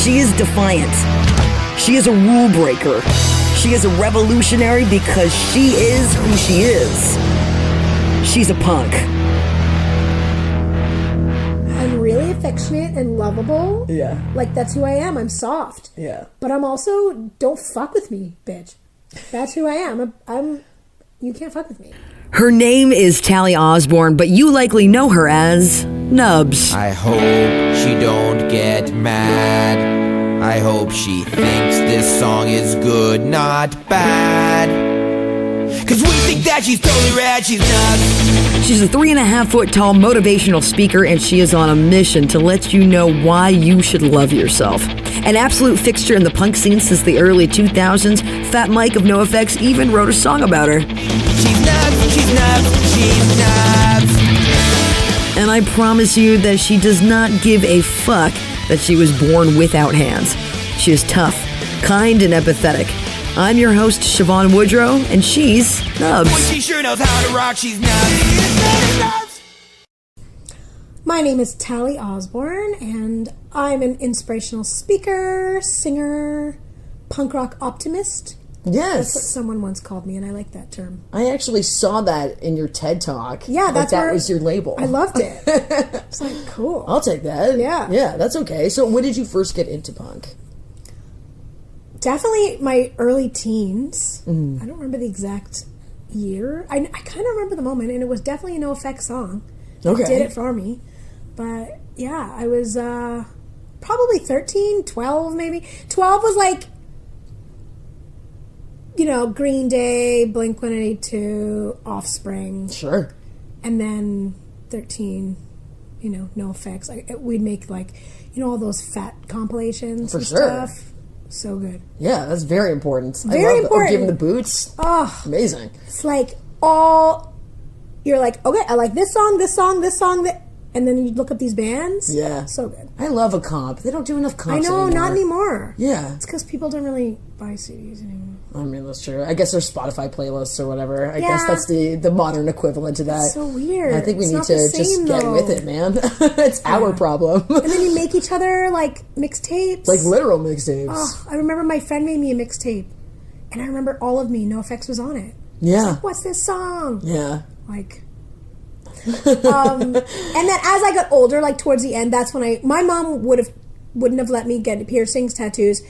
She is defiant. She is a rule breaker. She is a revolutionary because she is who she is. She's a punk. I'm really affectionate and lovable. Yeah. Like, that's who I am. I'm soft. Yeah. But I'm also, don't fuck with me, bitch. That's who I am. You can't fuck with me. Her name is Talli Osborne, but you likely know her as Nubs. I hope she don't get mad. I hope she thinks this song is good, not bad. Cause we think that she's totally rad, she's nuts. She's a 3.5-foot tall motivational speaker, and she is on a mission to let you know why you should love yourself. An absolute fixture in the punk scene since the early 2000s, Fat Mike of Nofx even wrote a song about her. She's nuts, she's nuts, she's nuts. And I promise you that she does not give a fuck that she was born without hands. She is tough, kind, and empathetic. I'm your host, Siobhan Woodrow, and she's Nubs. Boy, she sure knows how to rock, she's nuts. My name is Talli Osborne, and I'm an inspirational speaker, singer, punk rock optimist. That's what Yes. someone once called me, and I like that term. I actually saw that in your TED Talk. Yeah, that's that where was your label. I loved it. It's like, cool. I'll take that. Yeah. Yeah, that's okay. So when did you first get into punk? Definitely my early teens. I don't remember the exact year. I kind of remember the moment, and it was definitely a Nofx song. Okay. It did it for me. But yeah, I was probably 13, 12 maybe. 12 was like, Green Day, Blink-182, Offspring. Sure. And then 13, Nofx. We'd make all those fat compilations For and sure. stuff. So good. Yeah, that's very important. Very important. Give 'em the boots. Oh, Amazing. it's like you're like, okay, I like this song, and then you look up these bands. Yeah. So good. I love a comp. They don't do enough I comps know, anymore. not anymore. Yeah. It's because people don't really buy CDs anymore. I mean, that's true. I guess there's Spotify playlists or whatever. I Yeah. guess that's the modern equivalent to that. It's so weird. I think we It's need not to the just same, get though. with it, man. It's our problem. And then you make each other like mixtapes. Like literal mixtapes. Oh, I remember my friend made me a mixtape, and I remember all of me. Nofx was on it. Yeah. What's this song? Yeah. Like, and then as I got older, like towards the end, that's when my mom wouldn't have let me get piercings, tattoos,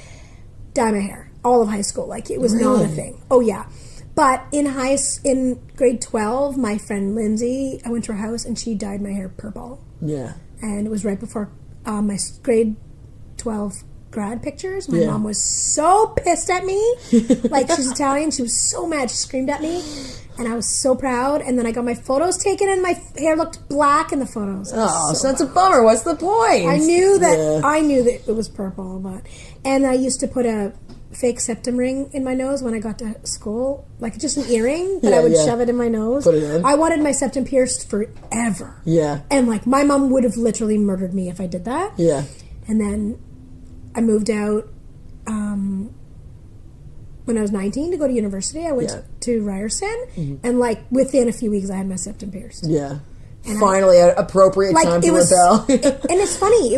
dye my hair all of high school. Like, it was not a Really? thing. Oh yeah, but in grade 12, my friend Lindsay, I went to her house and she dyed my hair purple, Yeah. and it was right before my grade 12 grad pictures. My Yeah. mom was so pissed at me. Like, she's Italian. She was so mad. She screamed at me. And I was so proud. And then I got my photos taken, and my hair looked black in the photos. I was Oh, so that's bummed. a bummer. What's the point? I knew that Yeah. it was purple, and I used to put a fake septum ring in my nose when I got to school, like just an earring, but I would shove it in my nose. Put it in. I wanted my septum pierced forever. Yeah. And like, my mom would have literally murdered me if I did that. Yeah. And then I moved out when I was 19 to go to university. I went to Ryerson, and like within a few weeks I had my septum pierced. Yeah. And Finally, an appropriate Like, time it to was, rebel. and it's funny.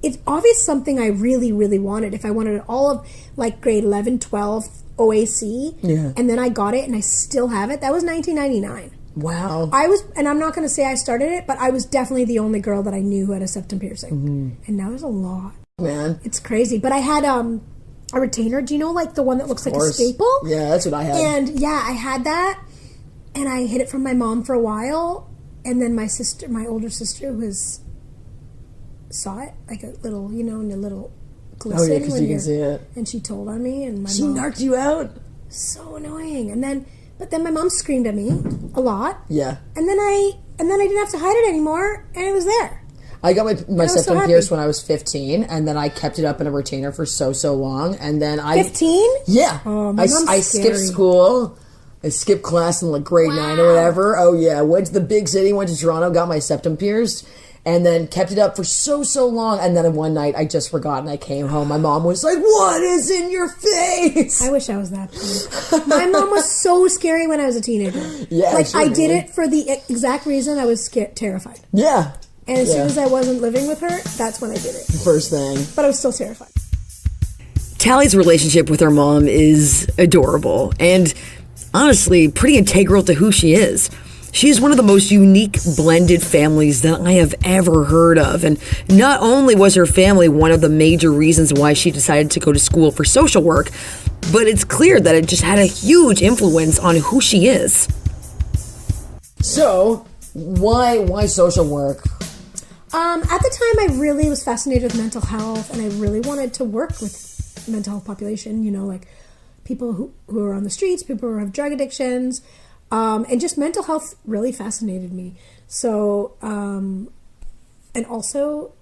It's obvious something I really, really wanted. If I wanted all of like grade 11, 12 OAC, Yeah. and then I got it, and I still have it. That was 1999. Wow. And I'm not going to say I started it, but I was definitely the only girl that I knew who had a septum piercing. And now there's a lot. Man. It's crazy. But I had a retainer. Do you know, like the one that looks like a course. staple? Yeah, that's what I had. And yeah, I had that, and I hid it from my mom for a while, and then my older sister, saw it, like a little, in a little glisten. Oh, yeah, 'cause when you can you're- see it. And she told on me, and my She mom, knocked you out? so annoying. But then my mom screamed at me a lot, Yeah. and then I didn't have to hide it anymore, and it was there. I got my was so septum happy. pierced when I was 15, and then I kept it up in a retainer for so long, and then I... 15? Yeah. Oh, my I mom's skipped scary. school. I skipped class in like grade 9 or whatever. Oh yeah, went to the big city, went to Toronto, got my septum pierced, and then kept it up for so long. And then one night I just forgot, and I came home. My mom was like, "What is in your face?" I wish I was that person. My mom was so scary when I was a teenager. Yeah, like, sure, I did man. it for the exact reason I was terrified. Yeah. And as Yeah. soon as I wasn't living with her, that's when I did it. First thing. But I was still terrified. Talli's relationship with her mom is adorable and honestly pretty integral to who she is. She is one of the most unique blended families that I have ever heard of. And not only was her family one of the major reasons why she decided to go to school for social work, but it's clear that it just had a huge influence on who she is. So, why social work? At the time, I really was fascinated with mental health, and I really wanted to work with mental health population, you know, like people who are on the streets, people who have drug addictions, and just mental health really fascinated me. So, and also,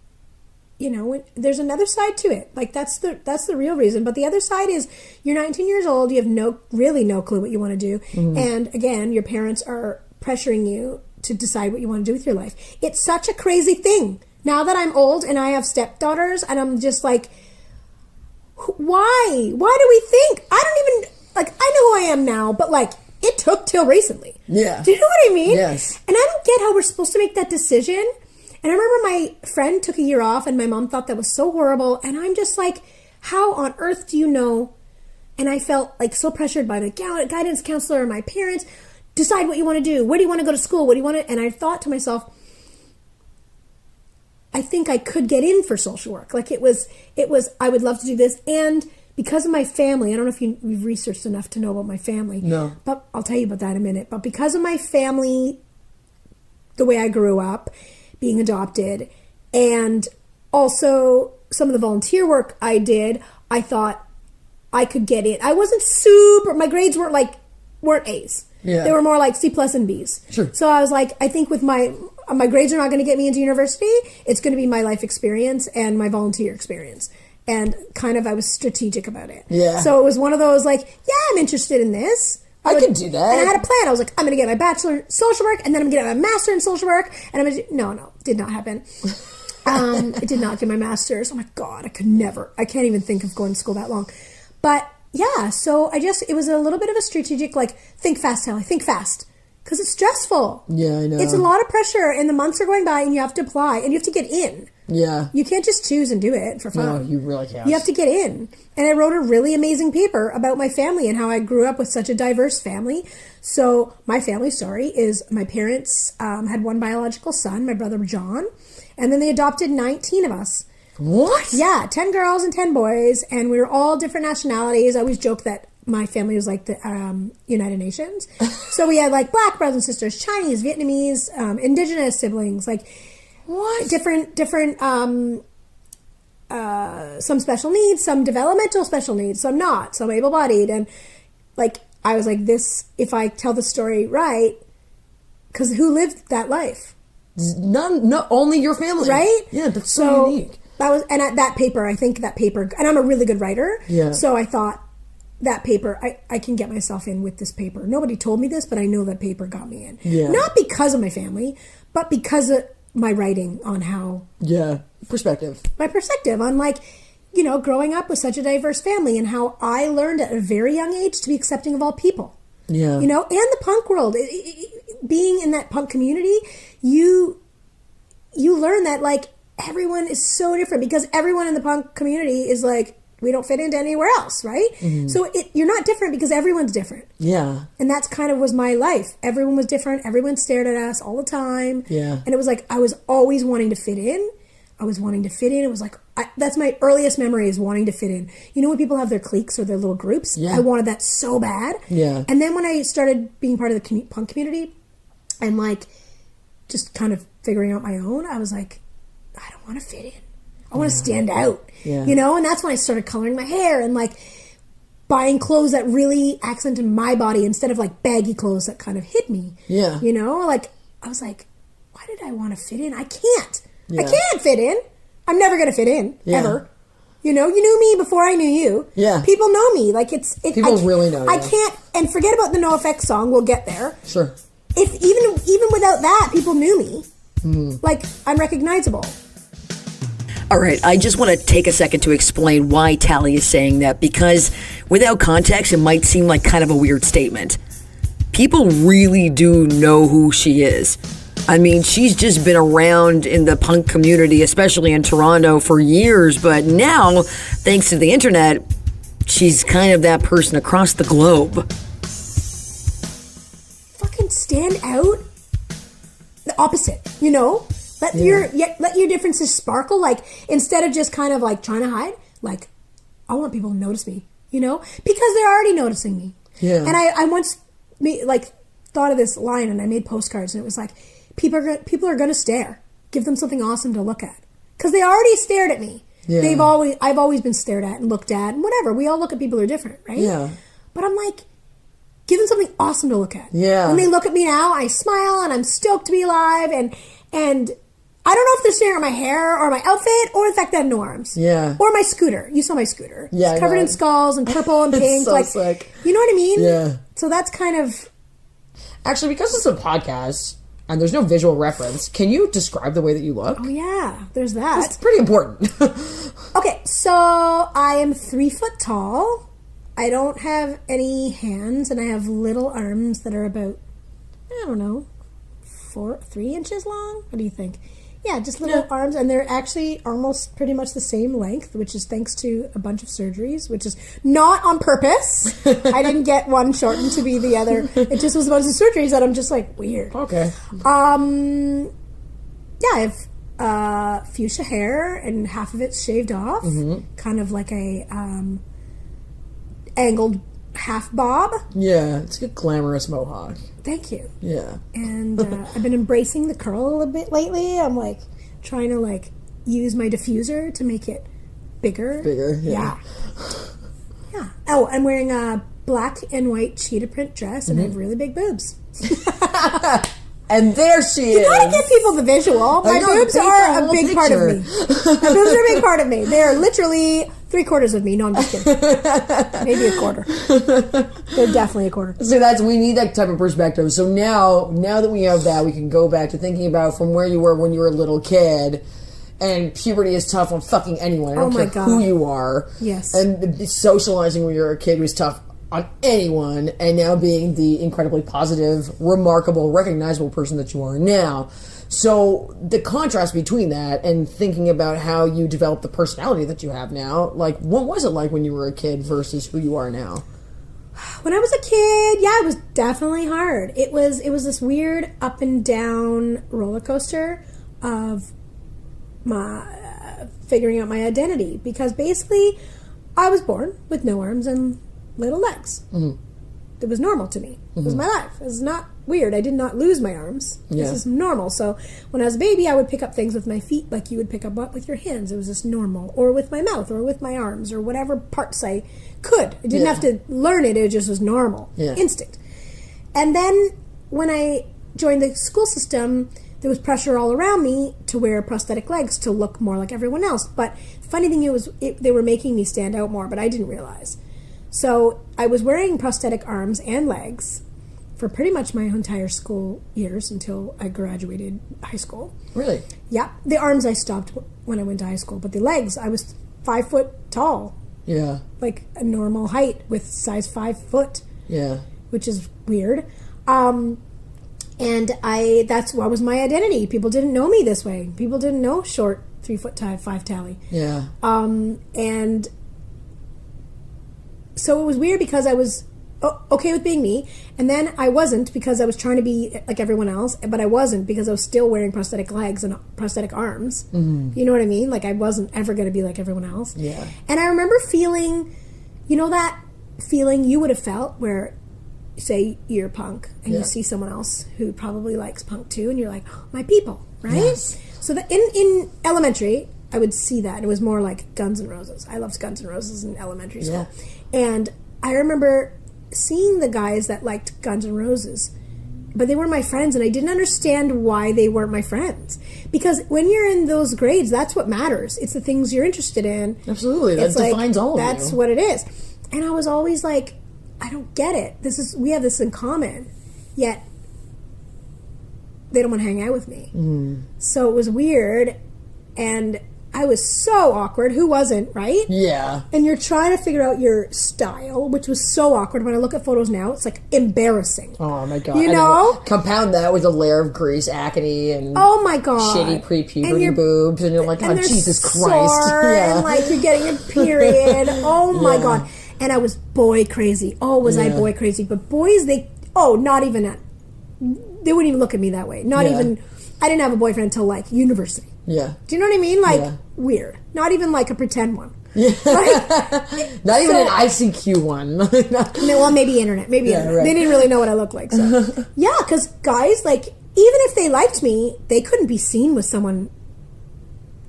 you know, there's another side to it. Like that's the real reason. But the other side is you're 19 years old, you have really no clue what you want to do. Mm-hmm. And again, your parents are pressuring you to decide what you want to do with your life. It's such a crazy thing. Now that I'm old and I have stepdaughters and I'm just like, why do we think? I don't even, like, I know who I am now, but like, it took till recently. Yeah. Do you know what I mean? Yes. And I don't get how we're supposed to make that decision. And I remember my friend took a year off and my mom thought that was so horrible. And I'm just like, how on earth do you know? And I felt like so pressured by the guidance counselor and my parents. Decide what you want to do. Where do you want to go to school? What do you want to... And I thought to myself, I think I could get in for social work. Like it was, I would love to do this. And because of my family, I don't know if you've researched enough to know about my family. No. But I'll tell you about that in a minute. But because of my family, the way I grew up, being adopted, and also some of the volunteer work I did, I thought I could get in. I wasn't super... My grades weren't A's. Yeah. They were more like C plus and B's. Sure. So I was like, I think with my grades are not going to get me into university. It's going to be my life experience and my volunteer experience. And kind of I was strategic about it. Yeah. So it was one of those like, yeah, I'm interested in this. I can do that. And I had a plan. I was like, I'm going to get my bachelor in social work and then I'm going to get my master in social work. And I'm going to no, did not happen. I did not get my master's. Oh my God, I can't even think of going to school that long. But yeah, so it was a little bit of a strategic, like, think fast, Talli, think fast. Because it's stressful. Yeah, I know. It's a lot of pressure, and the months are going by, and you have to apply, and you have to get in. Yeah. You can't just choose and do it for fun. No, you really can't. You have to get in. And I wrote a really amazing paper about my family and how I grew up with such a diverse family. So my family story is my parents had one biological son, my brother John, and then they adopted 19 of us. What? Yeah, 10 girls and 10 boys, and we were all different nationalities. I always joke that my family was like the United Nations. So we had like black brothers and sisters, Chinese, Vietnamese, indigenous siblings, like what? Different some special needs, some developmental special needs, some not, some able-bodied. And like, I was like, this, if I tell the story right, because who lived that life? None, no, only your family. Right? Yeah, that's so unique. That was, and at that paper, I think that paper, and I'm a really good writer. Yeah. So I thought that paper, I can get myself in with this paper. Nobody told me this, but I know that paper got me in. Yeah. Not because of my family, but because of my writing on how... Yeah. Perspective. My perspective on, like, you know, growing up with such a diverse family and how I learned at a very young age to be accepting of all people. Yeah. You know, and the punk world. Being in that punk community, you learn that, like, everyone is so different because everyone in the punk community is like, we don't fit into anywhere else, right? Mm-hmm. So you're not different because everyone's different. Yeah. And that's kind of was my life. Everyone was different. Everyone stared at us all the time. Yeah. And it was like, I was always wanting to fit in. It was like, that's my earliest memory is wanting to fit in. You know when people have their cliques or their little groups? Yeah. I wanted that so bad. Yeah. And then when I started being part of the punk community and like just kind of figuring out my own, I was like, I don't want to fit in. I want to stand out, you know? And that's when I started coloring my hair and like buying clothes that really accented my body instead of like baggy clothes that kind of hid me. Yeah. You know, like I was like, why did I want to fit in? I can't. Yeah. I can't fit in. I'm never going to fit in ever. You know, you knew me before I knew you. Yeah. People know me. Like people really know. I can't, and forget about the Nofx song. We'll get there. Sure. If even without that, people knew me. Like I'm recognizable. All right, I just want to take a second to explain why Talli is saying that, because without context, it might seem like kind of a weird statement. People really do know who she is. I mean, she's just been around in the punk community, especially in Toronto, for years, but now, thanks to the internet, she's kind of that person across the globe. Fucking stand out. The opposite, you know? Let your differences sparkle. Like, instead of just kind of like trying to hide, like, I want people to notice me, you know? Because they're already noticing me. Yeah. And I once thought of this line, and I made postcards, and it was like, people are going to stare. Give them something awesome to look at. Because they already stared at me. Yeah. I've always been stared at and looked at and whatever. We all look at people who are different, right? Yeah. But I'm like, give them something awesome to look at. Yeah. When they look at me now, I smile and I'm stoked to be alive, and I don't know if they're staring at my hair or my outfit or the fact that I have no arms. Yeah. Or my scooter. You saw my scooter. Yeah. It's covered in skulls and purple and pink. It's so sick. You know what I mean? Yeah. So that's kind of... Actually, because it's a podcast and there's no visual reference, can you describe the way that you look? Oh, yeah. There's that. It's pretty important. Okay, so I am 3 foot tall. I don't have any hands, and I have little arms that are about, I don't know, 3 inches long? What do you think? Yeah, just little arms, and they're actually almost pretty much the same length, which is thanks to a bunch of surgeries, which is not on purpose. I didn't get one shortened to be the other. It just was a bunch of surgeries that I'm just like, weird. Okay. Yeah, I have fuchsia hair, and half of it's shaved off, kind of like a angled half bob. Yeah, it's a glamorous mohawk. Thank you. Yeah. And I've been embracing the curl a bit lately. I'm like trying to like use my diffuser to make it bigger. Yeah. Yeah. Oh, I'm wearing a black and white cheetah print dress, and I have really big boobs. And there she is. You gotta give people the visual. My boobs are a big part of me. My boobs are a big part of me. They are literally 3/4 of me. No, I'm just kidding. Maybe a quarter. They're definitely a quarter. So we need that type of perspective. So now that we have that, we can go back to thinking about from where you were when you were a little kid. And puberty is tough on fucking anyone. I don't care who you are. Yes. And socializing when you were a kid was tough on anyone, and now being the incredibly positive, remarkable, recognizable person that you are now. So the contrast between that and thinking about how you developed the personality that you have now, like, what was it like when you were a kid versus who you are now? When I was a kid, yeah, it was definitely hard. It was this weird up and down roller coaster of my figuring out my identity, because basically I was born with no arms and little legs. Mm-hmm. It was normal to me. It was my life. It was not weird. I did not lose my arms. Yeah. This is normal. So when I was a baby, I would pick up things with my feet like you would pick up with your hands. It was just normal. Or with my mouth, or with my arms, or whatever parts I could. I didn't have to learn it. It just was normal. Yeah. Instinct. And then when I joined the school system, there was pressure all around me to wear prosthetic legs to look more like everyone else. But the funny thing was, they were making me stand out more, but I didn't realize. So I was wearing prosthetic arms and legs for pretty much my entire school years until I graduated high school. Really? Yeah. The arms I stopped when I went to high school, but the legs, I was 5 foot tall. Yeah. Like a normal height with size 5 foot. Yeah. Which is weird. And that's what was my identity. People didn't know me this way. People didn't know short 3 foot 5 Talli. Yeah. And so it was weird because I was okay with being me, and then I wasn't because I was trying to be like everyone else, but I wasn't because I was still wearing prosthetic legs and prosthetic arms. Mm-hmm. You know what I mean? Like I wasn't ever going to be like everyone else. Yeah. And I remember feeling, you know, that feeling you would have felt where, say, you're punk and you see someone else who probably likes punk too, and you're like, oh, my people, right? Yes. So that in elementary, I would see that. It was more like Guns N' Roses. I loved Guns N' Roses in elementary school. Yeah. And I remember seeing the guys that liked Guns N' Roses, but they were my friends, and I didn't understand why they weren't my friends. Because when you're in those grades, that's what matters. It's the things you're interested in. Absolutely. That defines all of you. That's what it is. And I was always like, I don't get it. We have this in common, yet they don't want to hang out with me. Mm. So it was weird, and I was so awkward. Who wasn't, right? Yeah. And you're trying to figure out your style, which was so awkward. When I look at photos now, it's like embarrassing. Oh my God. You know? Compound that with a layer of grease, acne, and oh my God, shitty pre-puberty boobs, and you're like, oh Jesus Christ. Sore, yeah. And like you're getting your period. Oh my God. And I was boy crazy. Oh, was I boy crazy? But boys, they wouldn't even look at me that way. Not even, I didn't have a boyfriend until like university. Yeah. Do you know what I mean? Like, weird. Not even like a pretend one. Yeah. Not even an ICQ one. Well, maybe internet. Maybe internet. Right. They didn't really know what I looked like. So. Yeah, because guys, like, even if they liked me, they couldn't be seen with someone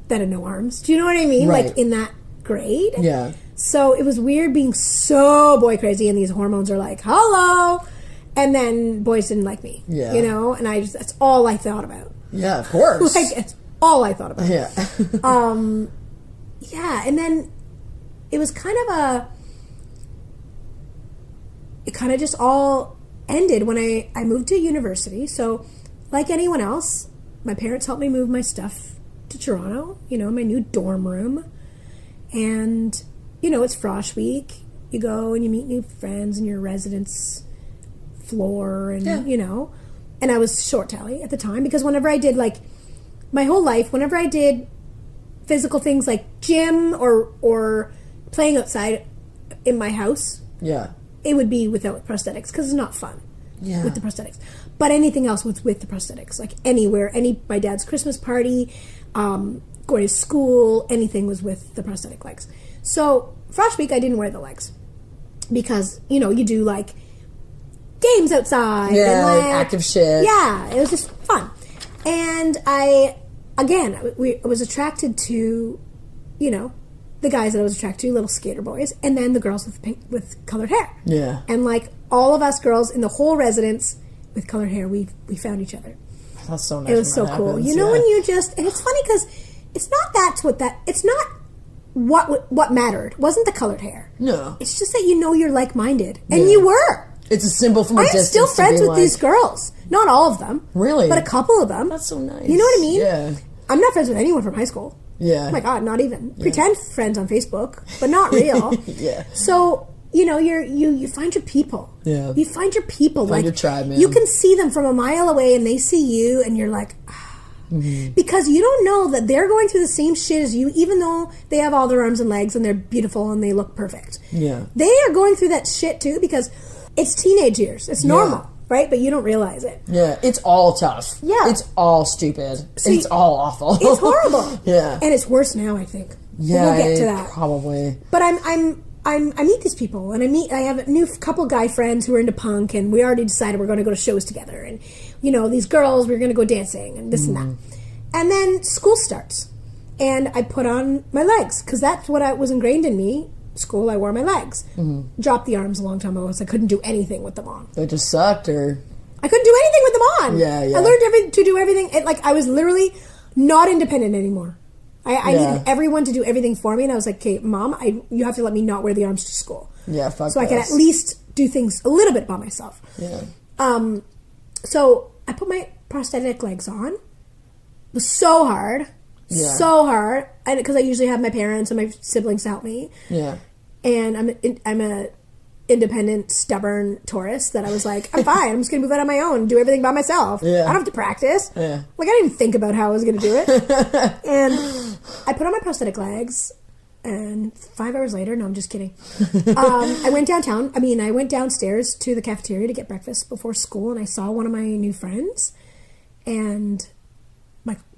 that had no arms. Do you know what I mean? Right. Like, in that grade. Yeah. So it was weird being so boy crazy, and these hormones are like, hello. And then boys didn't like me. Yeah. You know? And that's all I thought about. Yeah, of course. Like, it's all I thought about. Yeah. Yeah, and then it was kind of it kind of just all ended when I moved to university. So, like anyone else, my parents helped me move my stuff to Toronto, you know, my new dorm room. And, you know, it's Frosh Week. You go and you meet new friends in your residence floor and, you know. And I was short Talli at the time because whenever I did, like, my whole life, whenever I did physical things like gym or playing outside in my house, it would be without prosthetics because it's not fun with the prosthetics. But anything else with the prosthetics, like anywhere, my dad's Christmas party, going to school, anything was with the prosthetic legs. So Frosh Week, I didn't wear the legs because, you know, you do like games outside. Yeah, and like, active shit. Yeah, it was just fun. And I was attracted to, you know, the guys that I was attracted to, little skater boys, and then the girls with colored hair. Yeah. And like all of us girls in the whole residence with colored hair, we found each other. That's so nice. It was so cool. You know, when you just, and it's funny because it's not it's not what mattered. It wasn't the colored hair. No. It's just that you know you're like-minded. And you were. It's a symbol from a distance. I'm still friends with these girls. Not all of them. Really? But a couple of them. That's so nice. You know what I mean? Yeah. I'm not friends with anyone from high school. Yeah. Oh my God, not even. Yeah. Pretend friends on Facebook, but not real. Yeah. So, you know, you find your people. Yeah. You find your people. Find your tribe, man. You can see them from a mile away and they see you and you're like, because you don't know that they're going through the same shit as you, even though they have all their arms and legs and they're beautiful and they look perfect. Yeah. They are going through that shit too because it's teenage years. It's normal. Right? But you don't realize it. Yeah. It's all tough. Yeah. It's all stupid. See, it's all awful. It's horrible. Yeah. And it's worse now, I think. Yeah. We'll get to that. Probably. But I meet these people and I have a new couple guy friends who are into punk and we already decided we're going to go to shows together and, you know, these girls, we're going to go dancing and this and that. And then school starts and I put on my legs because that's what was ingrained in me. School, I wore my legs. Dropped the arms a long time ago because I couldn't do anything with them on. It just sucked, or I couldn't do anything with them on. Yeah. I learned to do everything. I was literally not independent anymore. I needed everyone to do everything for me, and I was like, "Okay, Mom, you have to let me not wear the arms to school." Yeah, fuck. So I can at least do things a little bit by myself. Yeah. So I put my prosthetic legs on. It was so hard. Yeah. So hard, because I usually have my parents and my siblings to help me. Yeah, and I'm a independent, stubborn Taurus that I was like, I'm fine. I'm just gonna move out on my own, do everything by myself. Yeah. I don't have to practice. Yeah, like I didn't even think about how I was gonna do it. And I put on my prosthetic legs, and 5 hours later, no, I'm just kidding. I went downtown. I went downstairs to the cafeteria to get breakfast before school, and I saw one of my new friends, and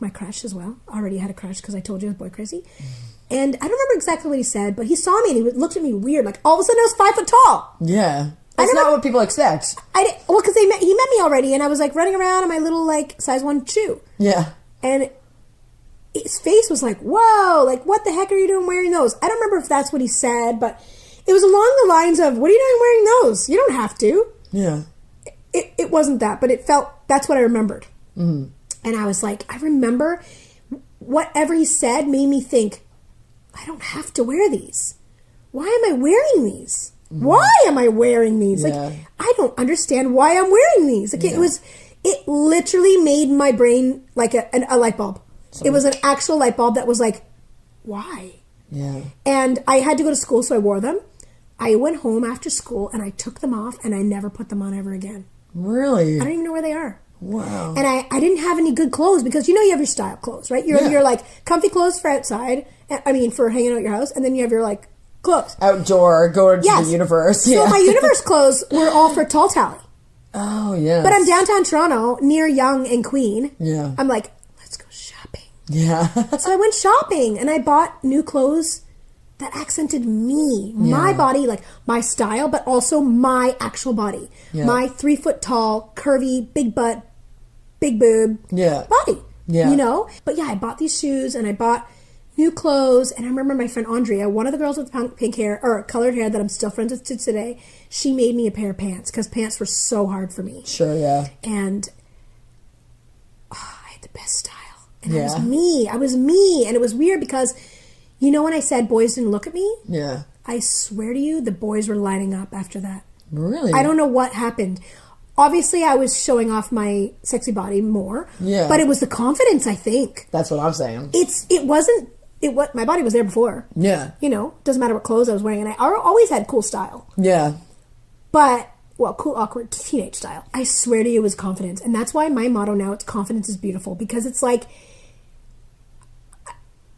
my crush as well. I already had a crush because I told you I was boy crazy. And I don't remember exactly what he said, but he saw me and he looked at me weird. Like, all of a sudden I was 5 foot tall. Yeah. That's not what people expect. Well, because he met me already and I was like running around in my little like size 1 shoe. Yeah. And his face was like, whoa, like what the heck are you doing wearing those? I don't remember if that's what he said, but it was along the lines of, what are you doing wearing those? You don't have to. Yeah. It wasn't that, but it felt, that's what I remembered. Mm-hmm. And I was like, I remember whatever he said made me think, I don't have to wear these. Why am I wearing these? Mm-hmm. Why am I wearing these? Yeah. Like, I don't understand why I'm wearing these. Like, it literally made my brain like a light bulb. It was an actual light bulb that was like, why? Yeah. And I had to go to school, so I wore them. I went home after school and I took them off and I never put them on ever again. Really? I don't even know where they are. Wow. And I didn't have any good clothes because, you know, you have your style clothes, right? You're like comfy clothes for outside. For hanging out at your house. And then you have your like clothes. Outdoor, going to the universe. So my universe clothes were all for Tall Talli. Oh, yeah. But I'm downtown Toronto, near Yonge and Queen. Yeah. I'm like, let's go shopping. Yeah. So I went shopping and I bought new clothes that accented me, my body, like my style, but also my actual body. Yeah. My 3 foot tall, curvy, big butt, big boob body. Yeah. You know? But yeah, I bought these shoes and I bought new clothes. And I remember my friend Andrea, one of the girls with pink hair or colored hair that I'm still friends with to today, she made me a pair of pants because pants were so hard for me. Sure, yeah. And I had the best style. And I was me. And it was weird because, you know, when I said boys didn't look at me? Yeah. I swear to you, the boys were lining up after that. Really? I don't know what happened. Obviously, I was showing off my sexy body more. Yeah. But it was the confidence, I think. That's what I'm saying. My body was there before. Yeah. You know, doesn't matter what clothes I was wearing. And I always had cool style. Yeah. But, well, cool, awkward, teenage style. I swear to you, it was confidence. And that's why my motto now, it's confidence is beautiful. Because it's like,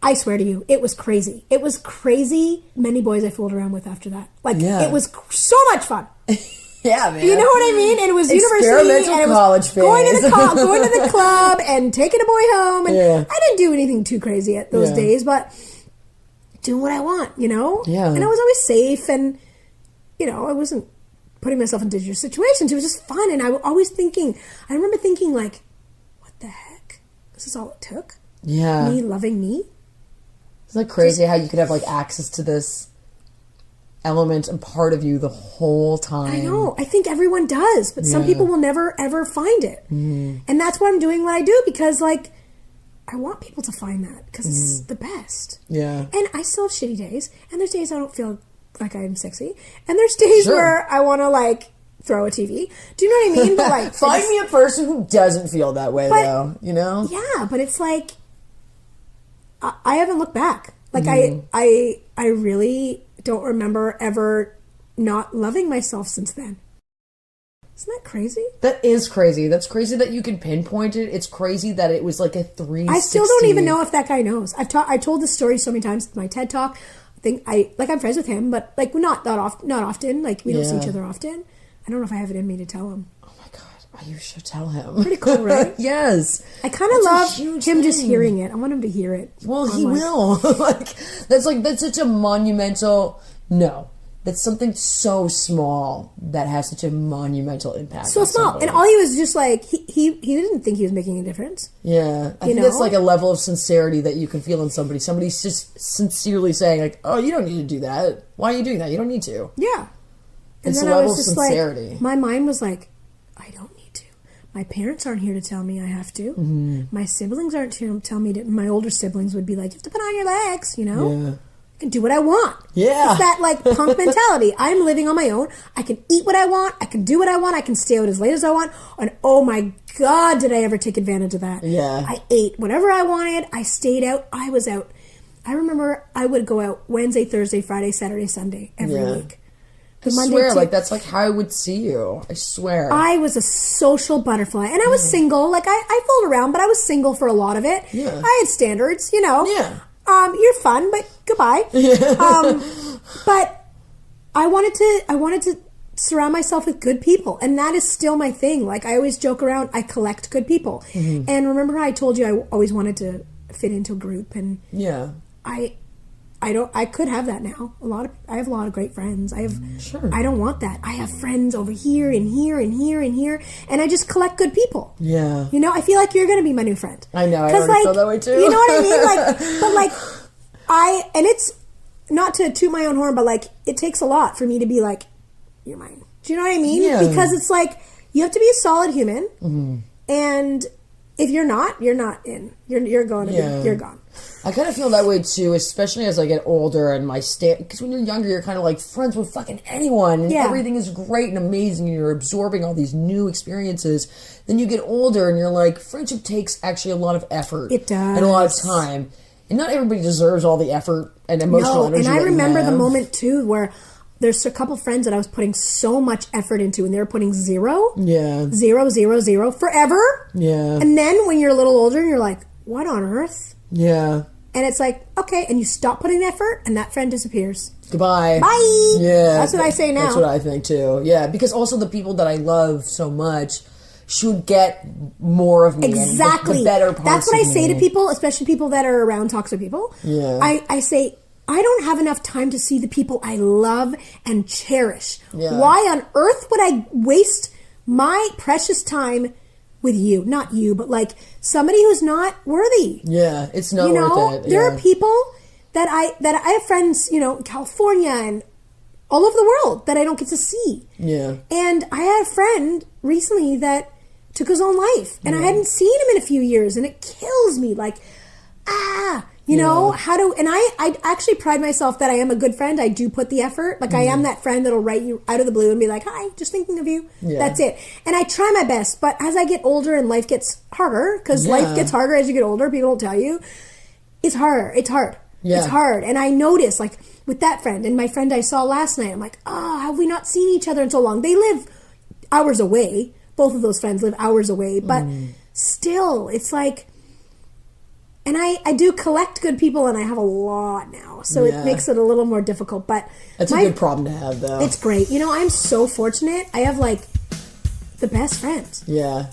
I swear to you, it was crazy. It was crazy. Many boys I fooled around with after that. Like, it was so much fun. Yeah, man. You know what I mean? And it was experimental university. And college phase. Going to the club and taking a boy home. And I didn't do anything too crazy at those days, but doing what I want, you know? Yeah. And I was always safe and, you know, I wasn't putting myself in dangerous situations. It was just fun. And I remember thinking like, what the heck? This is all it took? Yeah. Me loving me? Isn't that crazy how you could have like access to this element and part of you the whole time? I know. I think everyone does, but some people will never ever find it. And that's why I'm doing what I do, because like I want people to find that because it's the best. Yeah. And I still have shitty days, and there's days I don't feel like I'm sexy, and there's days where I want to like throw a TV. Do you know what I mean? But like, find me a person who doesn't feel that way, though. You know? Yeah, but it's like I haven't looked back. Like I really don't remember ever not loving myself since then. Isn't that crazy? That is crazy. That's crazy that you can pinpoint it. It's crazy that it was like a 360. I still don't even know if that guy knows. I told this story so many times in my TED Talk. I'm friends with him, but like not often. Like we don't see each other often. I don't know if I have it in me to tell him. Oh my god, you should tell him. Pretty cool, right? Yes. I kind of love him just hearing it. I want him to hear it. Well, he will. That's such a monumental. No. That's something so small that has such a monumental impact. So small. Somebody. And all he was just like, he didn't think he was making a difference. Yeah. I think that's like a level of sincerity that you can feel in somebody. Somebody's just sincerely saying like, oh, you don't need to do that. Why are you doing that? You don't need to. Yeah. And it's then a level I was of just sincerity. like, my mind was like, I don't need to. My parents aren't here to tell me I have to. Mm-hmm. My siblings aren't here to tell me to. My older siblings would be like, you have to put on your legs, you know? Yeah. I can do what I want. Yeah. It's that like punk mentality. I'm living on my own. I can eat what I want. I can do what I want. I can stay out as late as I want. And oh my God, did I ever take advantage of that? Yeah. I ate whatever I wanted. I stayed out. I was out. I remember I would go out Wednesday, Thursday, Friday, Saturday, Sunday every week. I swear, like that's like how I would see you. I swear. I was a social butterfly. And I was single. Like I fooled around, but I was single for a lot of it. Yeah. I had standards, you know. Yeah. You're fun, but goodbye. But I wanted to surround myself with good people, and that is still my thing. Like I always joke around, I collect good people. And remember how I told you I always wanted to fit into a group, and I could have that now. I have a lot of great friends. I don't want that. I have friends over here and here and here and here, and I just collect good people. Yeah. You know, I feel like you're going to be my new friend. I know. I already feel that way too. You know what I mean? Like, but like, and it's not to toot my own horn, but like, it takes a lot for me to be like, you're mine. Do you know what I mean? Yeah. Because it's like, you have to be a solid human, and if you're not, you're not in. You're going to be. You're gone. I kind of feel that way too, especially as I get older and my because when you're younger, you're kind of like friends with fucking anyone and everything is great and amazing and you're absorbing all these new experiences. Then you get older and you're like, friendship takes actually a lot of effort. It does. And a lot of time. And not everybody deserves all the effort and emotional energy. And I that remember you the have. moment too where there's a couple friends that I was putting so much effort into and they were putting 0, 0, 0, 0 forever. Yeah. And then when you're a little older and you're like, what on earth? Yeah. And it's like, okay, and you stop putting effort, and that friend disappears. Goodbye. Bye. Yeah. That's what I say now. That's what I think too. Yeah, because also the people that I love so much should get more of me. Exactly. And the better parts That's what I of say me. to people, especially people that are around toxic people. Yeah. I say, I don't have enough time to see the people I love and cherish. Yeah. Why on earth would I waste my precious time with you? Not you, but like somebody who's not worthy. Yeah, it's not worth it. There Yeah. are people that I have friends, in California and all over the world that I don't get to see. Yeah. And I had a friend recently that took his own life, and I hadn't seen him in a few years, and it kills me. Like, and I actually pride myself that I am a good friend. I do put the effort. Like, I am that friend that'll write you out of the blue and be like, hi, just thinking of you. Yeah. That's it. And I try my best, but as I get older and life gets harder, because life gets harder as you get older, people don't tell you, it's harder. It's hard. Yeah. It's hard. And I notice, like, with that friend and my friend I saw last night, I'm like, have we not seen each other in so long? They live hours away. Both of those friends live hours away. But still, it's like... And I do collect good people, and I have a lot now. So it makes it a little more difficult. But That's a good problem to have, though. it's great. I'm so fortunate. I have, like, the best friends. Yeah.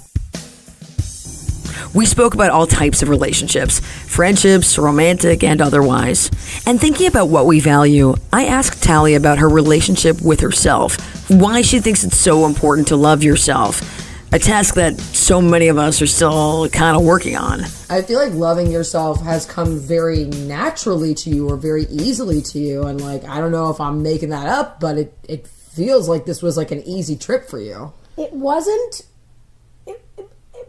We spoke about all types of relationships, friendships, romantic and otherwise. And thinking about what we value, I asked Talli about her relationship with herself, why she thinks it's so important to love yourself, a task that so many of us are still kind of working on. I feel like loving yourself has come very naturally to you or very easily to you. And, like, I don't know if I'm making that up, but it feels like this was, like, an easy trip for you. It wasn't...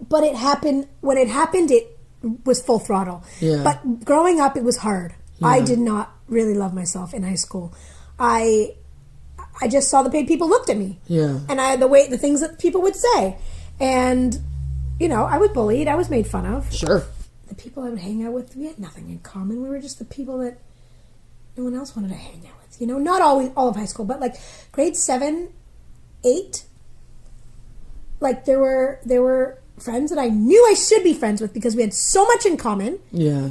But it happened, when it happened, it was full throttle. Yeah. But growing up, it was hard. Yeah. I did not really love myself in high school. I just saw the way people looked at me. Yeah. And the things that people would say. And, I was bullied. I was made fun of. Sure. The people I would hang out with, we had nothing in common. We were just the people that no one else wanted to hang out with. Not always all of high school, but like grade 7, 8, like there were friends that I knew I should be friends with because we had so much in common. Yeah.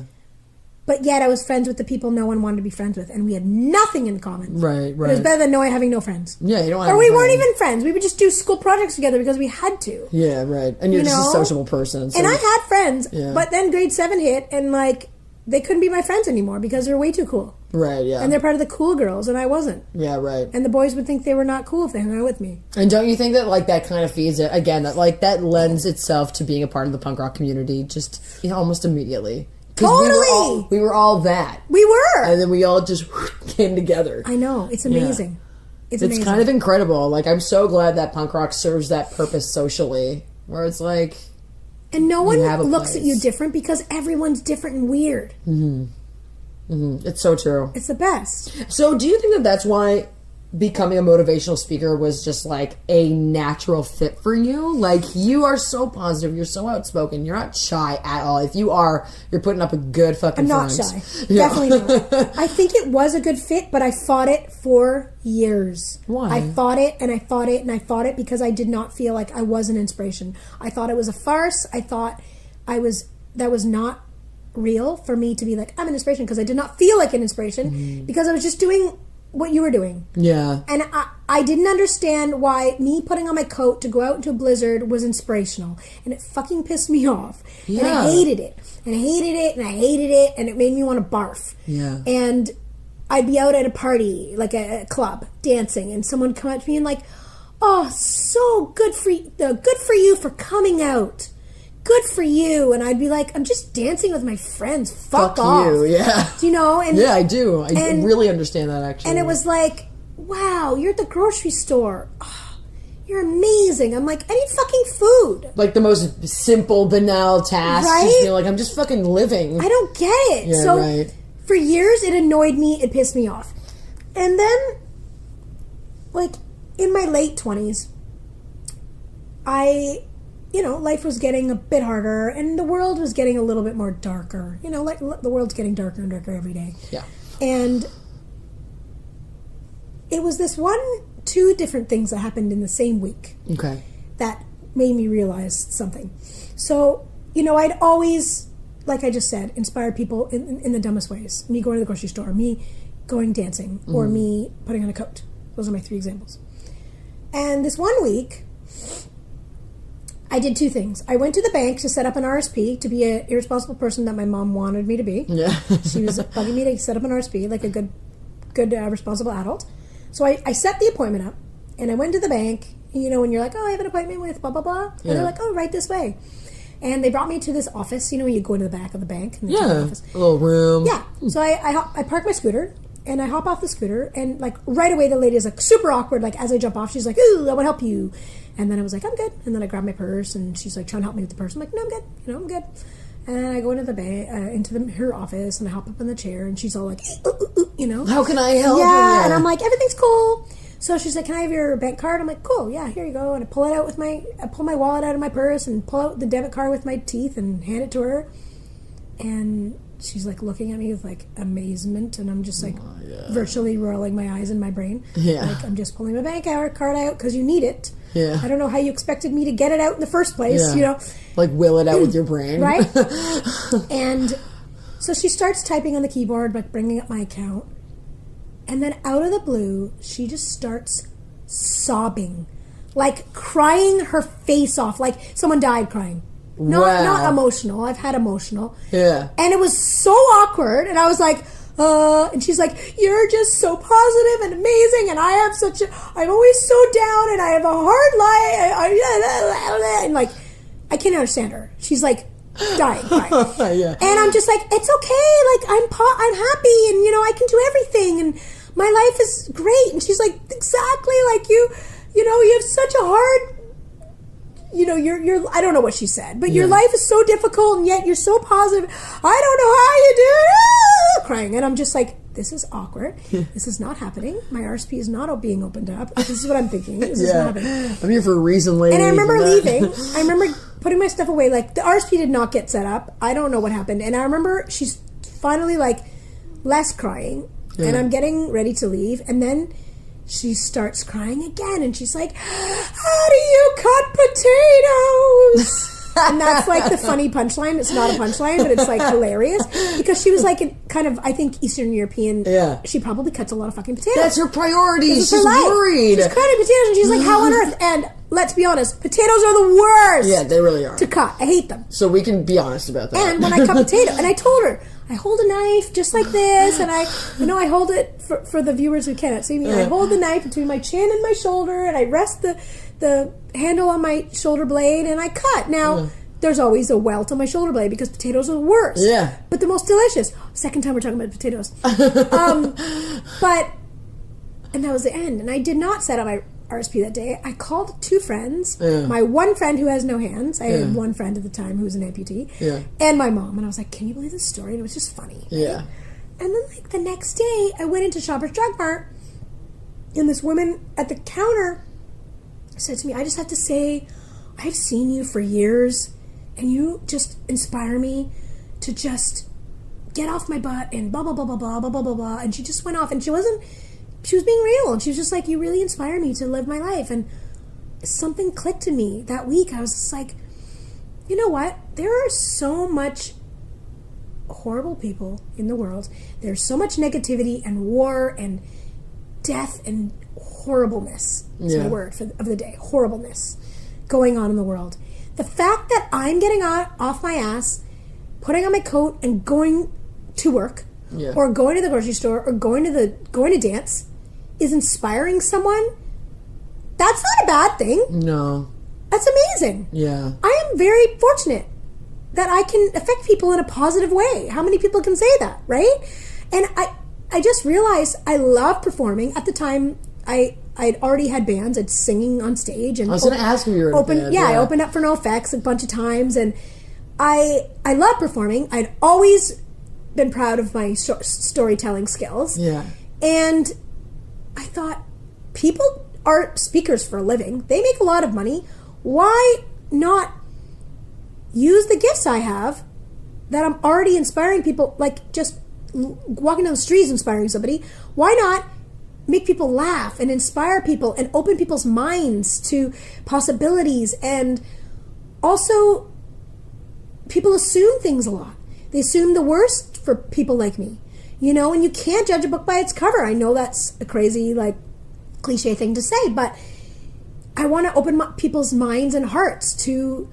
But yet I was friends with the people no one wanted to be friends with, and we had nothing in common. Right. It was better than having no friends. Yeah, you don't want Or we weren't even friends. We would just do school projects together because we had to. Yeah, right. And you're just a sociable person. So and I had friends, Yeah. but then grade 7 hit, and like they couldn't be my friends anymore because they're way too cool. Right, yeah. And they're part of the cool girls, and I wasn't. Yeah, right. And the boys would think they were not cool if they hung out with me. And don't you think that, like, that kind of feeds it, again, that, like, that lends itself to being a part of the punk rock community just, almost immediately. 'Cause Totally! We were all that. We were! And then we all just came together. I know. It's amazing. It's amazing. kind of incredible. Like, I'm so glad that punk rock serves that purpose socially, where it's like... And no one have a looks at you place. different because everyone's different and weird. It's so true. It's the best. So do you think that that's why becoming a motivational speaker was just like a natural fit for you? Like, you are so positive, you're so outspoken, you're not shy at all. If you are, you're putting up a good fucking I'm not front. shy. Yeah. Definitely not. I think it was a good fit, but I fought it for years. Why? I fought it and I fought it and I fought it because I did not feel like I was an inspiration. I thought it was a farce. I thought that was not real for me to be like, I'm an inspiration, because I did not feel like an inspiration because I was just doing what you were doing. Yeah. And I didn't understand why me putting on my coat to go out into a blizzard was inspirational. And it fucking pissed me off. Yeah. And I hated it. And I hated it. And I hated it. And it made me want to barf. Yeah. And I'd be out at a party, like a club, dancing. And someone would come up to me and like, oh, so good for you for coming out. Good for you. And I'd be like, I'm just dancing with my friends. Fuck off. you, yeah. Do you know? And Yeah, I do. I and- really understand that, actually. and it was like, wow, you're at the grocery store. Oh, you're amazing. I'm like, I need fucking food. like the most simple, banal task. Right? Just feel like I'm just fucking living. I don't get it. Yeah, so right. for years, it annoyed me. It pissed me off. And then, like, in my late 20s, life was getting a bit harder, and the world was getting a little bit more darker. Like the world's getting darker and darker every day. Yeah. And it was this 2 different things that happened in the same week Okay. that made me realize something. So, I'd always like I just said, inspire people in the dumbest ways. Me going to the grocery store, me going dancing, or me putting on a coat. Those are my 3 examples. And this one week, I did 2 things. I went to the bank to set up an RSP to be an irresponsible person that my mom wanted me to be. Yeah. She was bugging me to set up an RSP like a good responsible adult. So I set the appointment up, and I went to the bank. You know, when you're like, oh, I have an appointment with blah, blah, blah. And they're like, oh, right this way. And they brought me to this office. You know, when you go into the back of the bank. And office. A little room. Yeah. So I park my scooter, and I hop off the scooter, and like right away the lady is like super awkward. Like as I jump off, she's like, ooh, I would help you. And then I was like, I'm good. And then I grabbed my purse, and she's like trying to help me with the purse. I'm like, no, I'm good. You know, I'm good. And I go into the bank, her office, and I hop up in the chair, and she's all like, you know, how can I help you? Yeah, and I'm like, everything's cool. So she's like, can I have your bank card? I'm like, cool, yeah, here you go. And I pull my wallet out of my purse and pull out the debit card with my teeth and hand it to her. And she's like looking at me with like amazement, and I'm just like virtually rolling my eyes in my brain. Yeah. Like, I'm just pulling my bank card out because you need it. Yeah. I don't know how you expected me to get it out in the first place, you know. Like will it out with your brain. Right? And so she starts typing on the keyboard, like bringing up my account. And then out of the blue, she just starts sobbing. Like crying her face off. Like someone died crying. Not emotional. I've had emotional. Yeah. And it was so awkward. And I was like, and she's like, you're just so positive and amazing. And I'm always so down and I have a hard life. And like, I can't understand her. She's like dying. Yeah. And I'm just like, it's okay. Like I'm happy and, you know, I can do everything. And my life is great. And she's like, exactly like you know, you have such a hard, you know, you're I don't know what she said, but your life is so difficult and yet you're so positive. I don't know how you do it. Crying. And I'm just like, this is awkward. This is not happening. My RSP is not being opened up. This is what I'm thinking. This is not happening. I'm here for a reason, lady. And I remember leaving. I remember putting my stuff away. Like, the RSP did not get set up. I don't know what happened. And I remember she's finally, like, less crying. Yeah. And I'm getting ready to leave. And then she starts crying again. And she's like, how do you cut potatoes? And that's like the funny punchline. It's not a punchline, but it's like hilarious because she was like kind of, I think, Eastern European. Yeah. She probably cuts a lot of fucking potatoes. That's her priority. She's worried. worried. She's cutting potatoes and she's like, how on earth? And let's be honest, potatoes are the worst. Yeah, they really are. To cut. I hate them. So we can be honest about that. And when I cut potato, and I told her, I hold a knife just like this, and I hold it for the viewers who cannot see me. I hold the knife between my chin and my shoulder, and I rest the handle on my shoulder blade, and I cut. Now, there's always a welt on my shoulder blade because potatoes are the worst. Yeah. But the most delicious. Second time we're talking about potatoes. And that was the end. And I did not set up my RSP that day. I called 2 friends. My one friend who has no hands. I had one friend at the time who was an amputee. And my mom. And I was like, can you believe this story? And it was just funny. Right? And then like the next day, I went into Shoppers Drug Mart, and this woman at the counter said to me, I just have to say, I've seen you for years, and you just inspire me to just get off my butt and blah, blah, blah, blah, blah, blah, blah, blah, blah. And she just went off, and she was being real, and she was just like, you really inspire me to live my life. And something clicked in me that week. I was just like, you know what? There are so much horrible people in the world. There's so much negativity and war and death and horribleness. Is my word of the day. Horribleness going on in the world. The fact that I'm getting off my ass, putting on my coat and going to work, or going to the grocery store, or going to dance, is inspiring someone. That's not a bad thing. No. That's amazing. Yeah. I am very fortunate that I can affect people in a positive way. How many people can say that, right? And I just realized I love performing. At the time, I'd already had bands. I'd singing on stage. And I was going to ask if you were in a band. Yeah, I opened up for Nofx a bunch of times. And I love performing. I'd always been proud of my storytelling skills. Yeah. And I thought, people are speakers for a living. They make a lot of money. Why not use the gifts I have that I'm already inspiring people, like just walking down the streets inspiring somebody? Why not make people laugh and inspire people and open people's minds to possibilities? And also, people assume things a lot. They assume the worst for people like me. You know, and you can't judge a book by its cover. I know that's a crazy, like, cliche thing to say, but I want to open people's minds and hearts to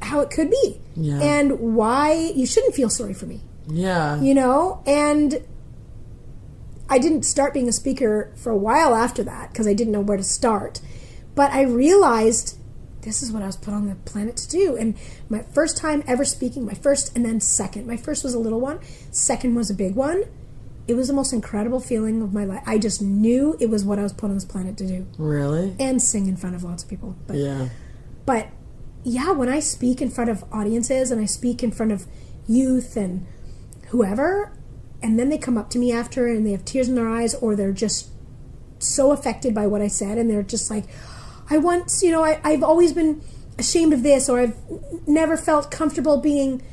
how it could be. Yeah. And why you shouldn't feel sorry for me. Yeah. You know, and I didn't start being a speaker for a while after that because I didn't know where to start. But I realized this is what I was put on the planet to do. And my first time ever speaking, my first and then second. My first was a little one. Second was a big one. It was the most incredible feeling of my life. I just knew it was what I was put on this planet to do. Really? And sing in front of lots of people. But, Yeah. But yeah, when I speak in front of audiences and I speak in front of youth and whoever, and then they come up to me after and they have tears in their eyes, or they're just so affected by what I said, and they're just like, I've always been ashamed of this, or I've never felt comfortable being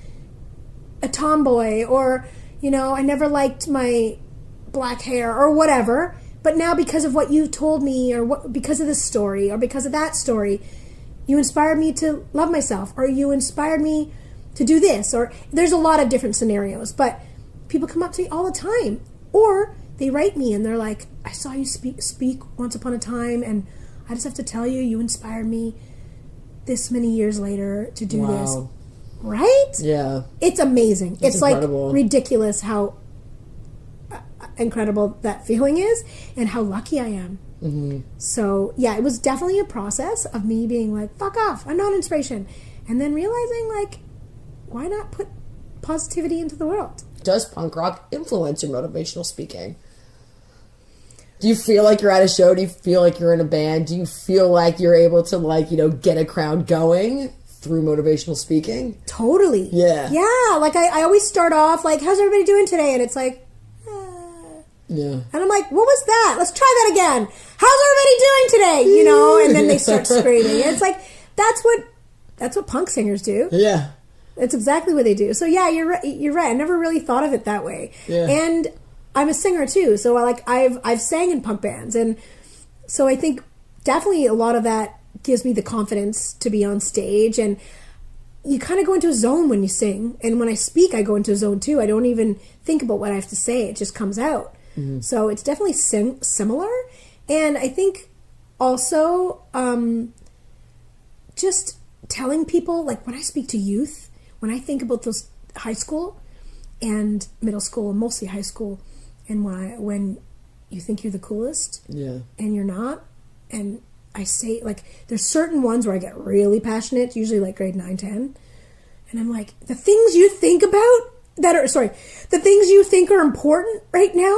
a tomboy, or, I never liked my black hair, or whatever, but now because of what you told me, or because of this story, or because of that story, you inspired me to love myself, or you inspired me to do this, or there's a lot of different scenarios, but people come up to me all the time, or they write me and they're like, I saw you speak once upon a time, and I just have to tell you, you inspired me this many years later to do this. Right? Yeah. It's amazing. It's incredible. Like ridiculous how incredible that feeling is and how lucky I am. Mm-hmm. So, yeah, it was definitely a process of me being like, fuck off, I'm not inspiration. And then realizing, like, why not put positivity into the world? Does punk rock influence your motivational speaking? Do you feel like you're at a show? Do you feel like you're in a band? Do you feel like you're able to, like, get a crowd going through motivational speaking? Totally. Yeah. Yeah, like I always start off like, how's everybody doing today? And it's like, yeah. And I'm like, what was that? Let's try that again. How's everybody doing today? And then they start screaming. And it's like, that's what punk singers do. Yeah. That's exactly what they do. So yeah, you're right. I never really thought of it that way. Yeah. And I'm a singer too. So I've sang in punk bands, and so I think definitely a lot of that gives me the confidence to be on stage, and you kind of go into a zone when you sing. And when I speak, I go into a zone too. I don't even think about what I have to say. It just comes out. Mm-hmm. So it's definitely similar. And I think also just telling people, like when I speak to youth, when I think about those high school and middle school, and mostly high school, and when you think you're the coolest, yeah, and you're not, and I say, like, there's certain ones where I get really passionate, usually like grade 9, 10, and I'm like, the things you think the things you think are important right now,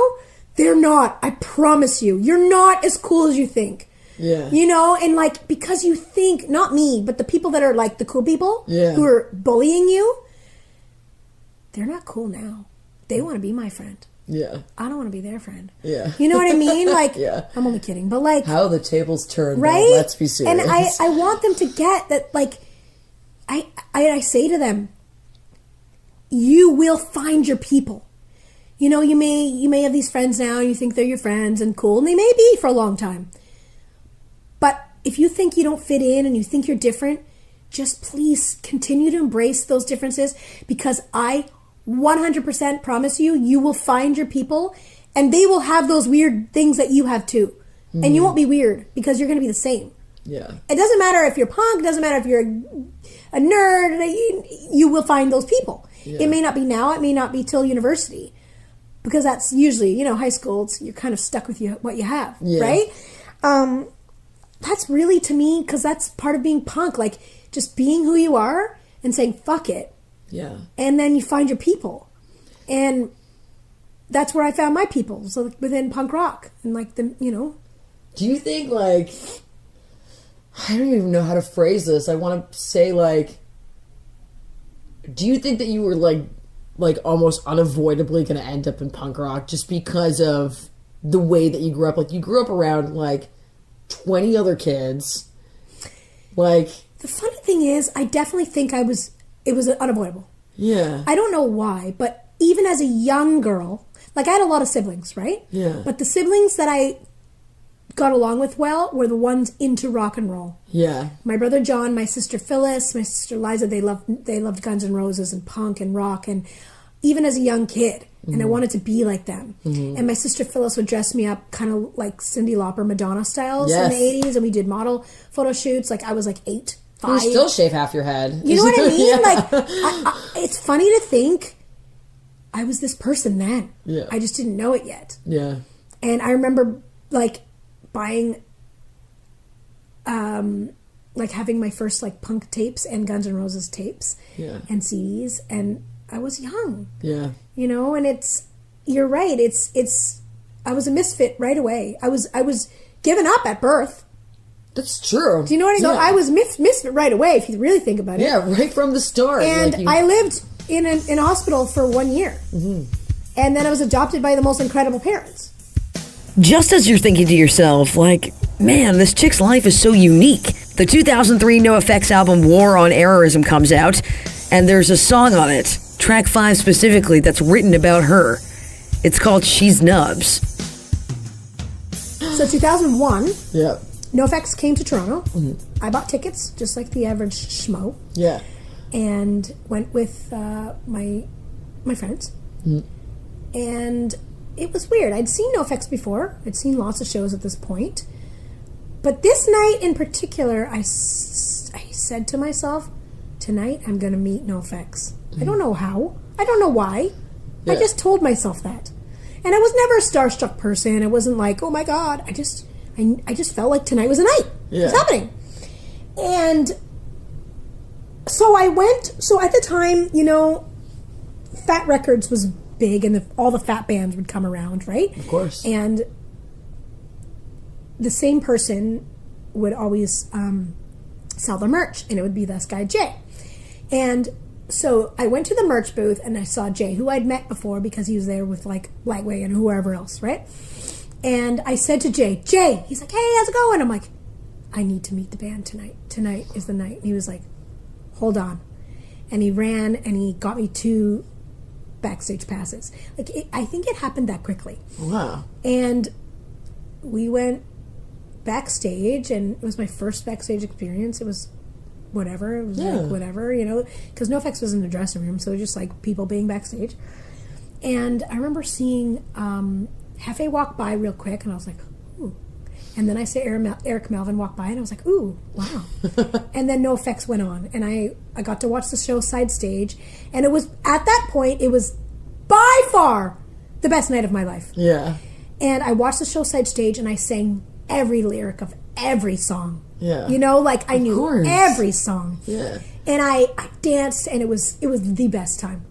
they're not. I promise you, you're not as cool as you think. Yeah. And like, because you think, not me, but the people that are like the cool people, yeah, who are bullying you, they're not cool now. They want to be my friend. Yeah. I don't want to be their friend. Yeah. You know what I mean? Like, yeah. I'm only kidding, but like, how the tables turn, right? Man. Let's be serious. And I want them to get that, like, I say to them, you will find your people. You may have these friends now, you think they're your friends and cool, and they may be for a long time. But if you think you don't fit in and you think you're different, just please continue to embrace those differences, because I 100% promise you will find your people, and they will have those weird things that you have too. Mm. And you won't be weird, because you're going to be the same. Yeah. It doesn't matter if you're punk, it doesn't matter if you're a nerd, you will find those people. Yeah. It may not be now, it may not be till university, because that's usually, high school, you're kind of stuck with what you have, yeah, right? That's really, to me, because that's part of being punk, like just being who you are and saying, fuck it. Yeah. And then you find your people. And that's where I found my people. So within punk rock and like the, Do you think, like, I don't even know how to phrase this. I want to say, like, do you think that you were like almost unavoidably going to end up in punk rock just because of the way that you grew up? Like, you grew up around like 20 other kids. Like, the funny thing is, I definitely think it was unavoidable. Yeah. I don't know why, but even as a young girl, like, I had a lot of siblings, right? Yeah. But the siblings that I got along with well were the ones into rock and roll. Yeah. My brother John, my sister Phyllis, my sister Liza, they loved Guns N' Roses and punk and rock, and even as a young kid. And I wanted to be like them. And my sister Phyllis would dress me up kind of like Cyndi Lauper, Madonna styles in the 80s. And we did model photo shoots. Like I was like 8, 5. You still shave half your head. You know what I mean? Like, it's funny to think I was this person then. Yeah. I just didn't know it yet. Yeah. And I remember like buying, like having my first like punk tapes and Guns N' Roses tapes and CDs. And I was young. Yeah. You know, and you're right. I was a misfit right away. I was given up at birth. That's true. Do you know what I mean? I was misfit right away, if you really think about it. Yeah, right from the start. And I lived in a hospital for 1 year. And then I was adopted by the most incredible parents. Just as you're thinking to yourself, like, man, this chick's life is so unique. The 2003 NoFX album War on Errorism comes out, and there's a song on it, track 5 specifically, that's written about her. It's called She's Nubs. So 2001, Yeah. NoFX came to Toronto. I bought tickets, just like the average schmo. Yeah. And went with my friends. And it was weird. I'd seen NoFX before. I'd seen lots of shows at this point. But this night in particular, I said to myself, tonight I'm going to meet NoFX. I don't know how. I don't know why. I just told myself that. And I was never a starstruck person. I wasn't like, oh my God. I just felt like tonight was the night. Yeah. It's happening. And so I went. So at the time, you know, Fat Records was big, and all the fat bands would come around, right? Of course. And the same person would always sell the merch, and it would be this guy, Jay. And so I went to the merch booth, and I saw Jay, who I'd met before because he was there with, like, Lightweight and whoever else, right? And I said to Jay, he's like, hey, how's it going? I'm like, I need to meet the band tonight. Tonight is the night. And he was like, hold on. And he ran, and he got me 2 backstage passes. Like, I think it happened that quickly. Wow. And we went backstage, and it was my first backstage experience. It was whatever. It was like whatever, you know, because NoFX was in the dressing room, so it was just like people being backstage. And I remember seeing Hefe walk by real quick, and I was like, ooh. And then I saw Eric Melvin walk by, and I was like, ooh, wow. And then NoFX went on, and I got to watch the show side stage, and it was, at that point, it was by far the best night of my life. Yeah. And I watched the show side stage, and I sang every lyric of every song. Yeah. You know, like I knew course. every song. Yeah. And I danced, and it was the best time.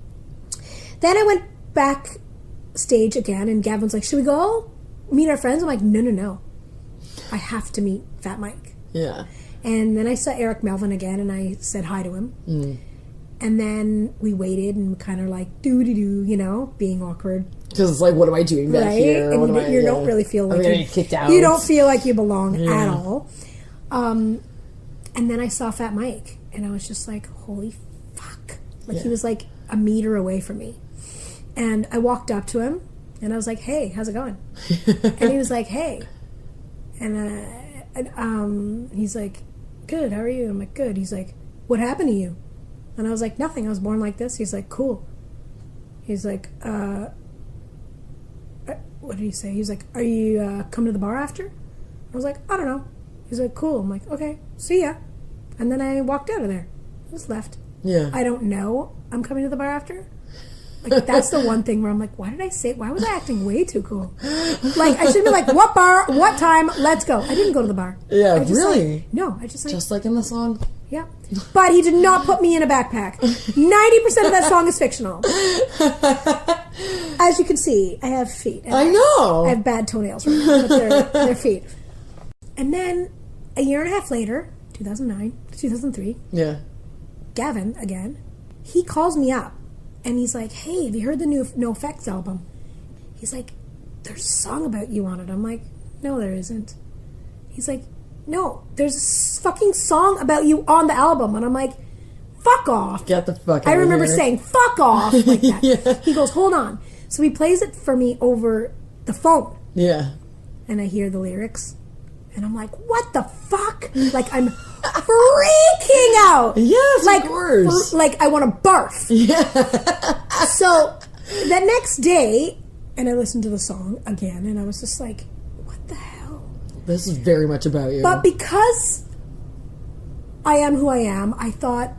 Then I went backstage again, and Gavin's like, should we go meet our friends? I'm like, no. I have to meet Fat Mike. Yeah. And then I saw Eric Melvin again, and I said hi to him. And then we waited, and kind of like doo-doo-doo, you know, being awkward. Because it's like, what am I doing back here? And you don't really feel like I'm kicked out. You don't feel like you belong at all. And then I saw Fat Mike, and I was just like, holy fuck. Like, he was like a meter away from me. And I walked up to him, and I was like, hey, how's it going? And he was like, hey. And he's like, good, how are you? I'm like, good. He's like, what happened to you? And I was like, nothing. I was born like this. He's like, cool. He's like, what did he say? He's like, are you coming to the bar after? I was like, I don't know. He's like, cool. I'm like, okay, see ya. And then I walked out of there. Just left. Yeah. I don't know I'm coming to the bar after. Like, that's the one thing where I'm like, why was I acting way too cool? Like, I should be like, what bar, what time, let's go. I didn't go to the bar. Yeah, I just, really? like, no, I just like... Just like in the song? Yeah. But he did not put me in a backpack. 90% of that song is fictional. As you can see, I have feet. I know. I have bad toenails right now, but they're feet. And then, a year and a half later, 2009, 2003, Yeah. Gavin, again, he calls me up. And he's like, hey, have you heard the new NoFX album? He's like, there's a song about you on it. I'm like, no, there isn't. He's like, no, there's a fucking song about you on the album. And I'm like, fuck off. Get the fuck out I remember of here. saying, fuck off, like that. Yeah. He goes, hold on. So he plays it for me over the phone. Yeah. And I hear the lyrics. And I'm like, what the fuck? Like, I'm freaking out. Yes, like, of course. Like, I want to barf. Yeah. So, the next day, and I listened to the song again, and I was just like, what the hell? This is very much about you. But because I am who I am, I thought,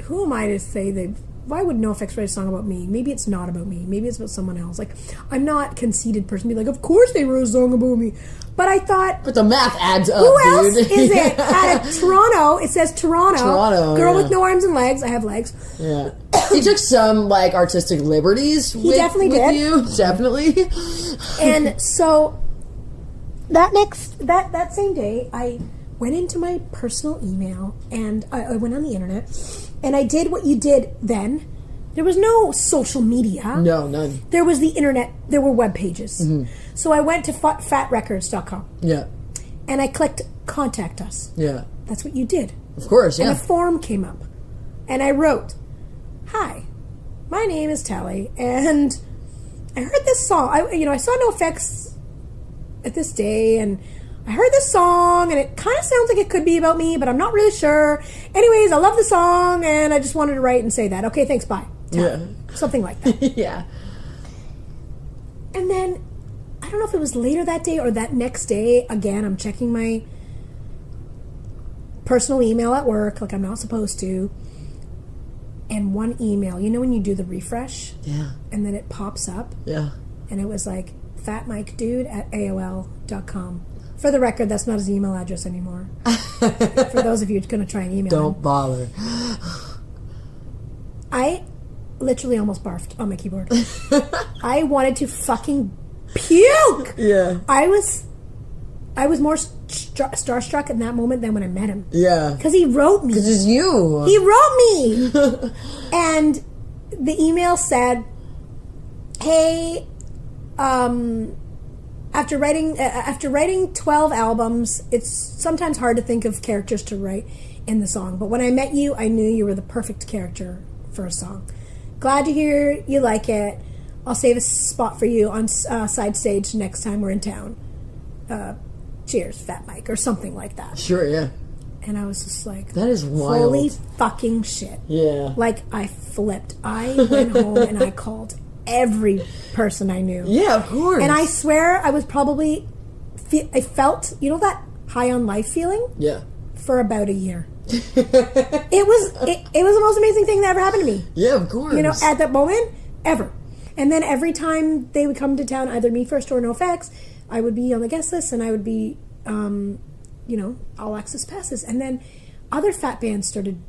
who am I to say that? Why would Nofx write a song about me? Maybe it's not about me. Maybe it's about someone else. Like, I'm not a conceited person to be like, of course they wrote a song about me. But I thought... But the math adds up, who else dude. is it? Out of Toronto, it says Toronto. Girl with no arms and legs. I have legs. Yeah. He took some, like, artistic liberties with did. you. Definitely. And so, that same day, I went into my personal email, and I went on the internet, and I did what you did then. There was no social media. No, none. There was the internet. There were web pages. Mm-hmm. So I went to fatrecords.com. Yeah. And I clicked contact us. Yeah. That's what you did. Of course, yeah. And a form came up. And I wrote, hi, my name is Talli, and I heard this song. I saw Nofx at this day, and I heard this song, and it kind of sounds like it could be about me, but I'm not really sure. Anyways, I love the song, and I just wanted to write and say that. Okay, thanks, bye. Yeah. Something like that. Yeah. And then, I don't know if it was later that day or that next day, again, I'm checking my personal email at work, like I'm not supposed to, and one email, you know when you do the refresh? Yeah. And then it pops up? Yeah. And it was like, fatmikedude@aol.com. For the record, that's not his email address anymore. For those of you going to try and email Don't him. bother. I literally almost barfed on my keyboard. I wanted to fucking puke. Yeah. I was more starstruck in that moment than when I met him. Yeah. Because he wrote me. Because it's you. He wrote me. And the email said, hey, after writing 12 albums, it's sometimes hard to think of characters to write in the song. But when I met you, I knew you were the perfect character for a song. Glad to hear you like it. I'll save a spot for you on side stage next time we're in town. Cheers, Fat Mike, or something like that. Sure, yeah. And I was just like, that is wild. Holy fucking shit. Yeah. Like, I flipped. I went home and I called every person I knew. Yeah, of course. And I swear I was probably, I felt, you know that high on life feeling? Yeah. For about a year. It was the most amazing thing that ever happened to me. Yeah, of course. You know, at that moment, ever. And then every time they would come to town, either me first or Nofx, I would be on the guest list and I would be, all access passes. And then other fat bands started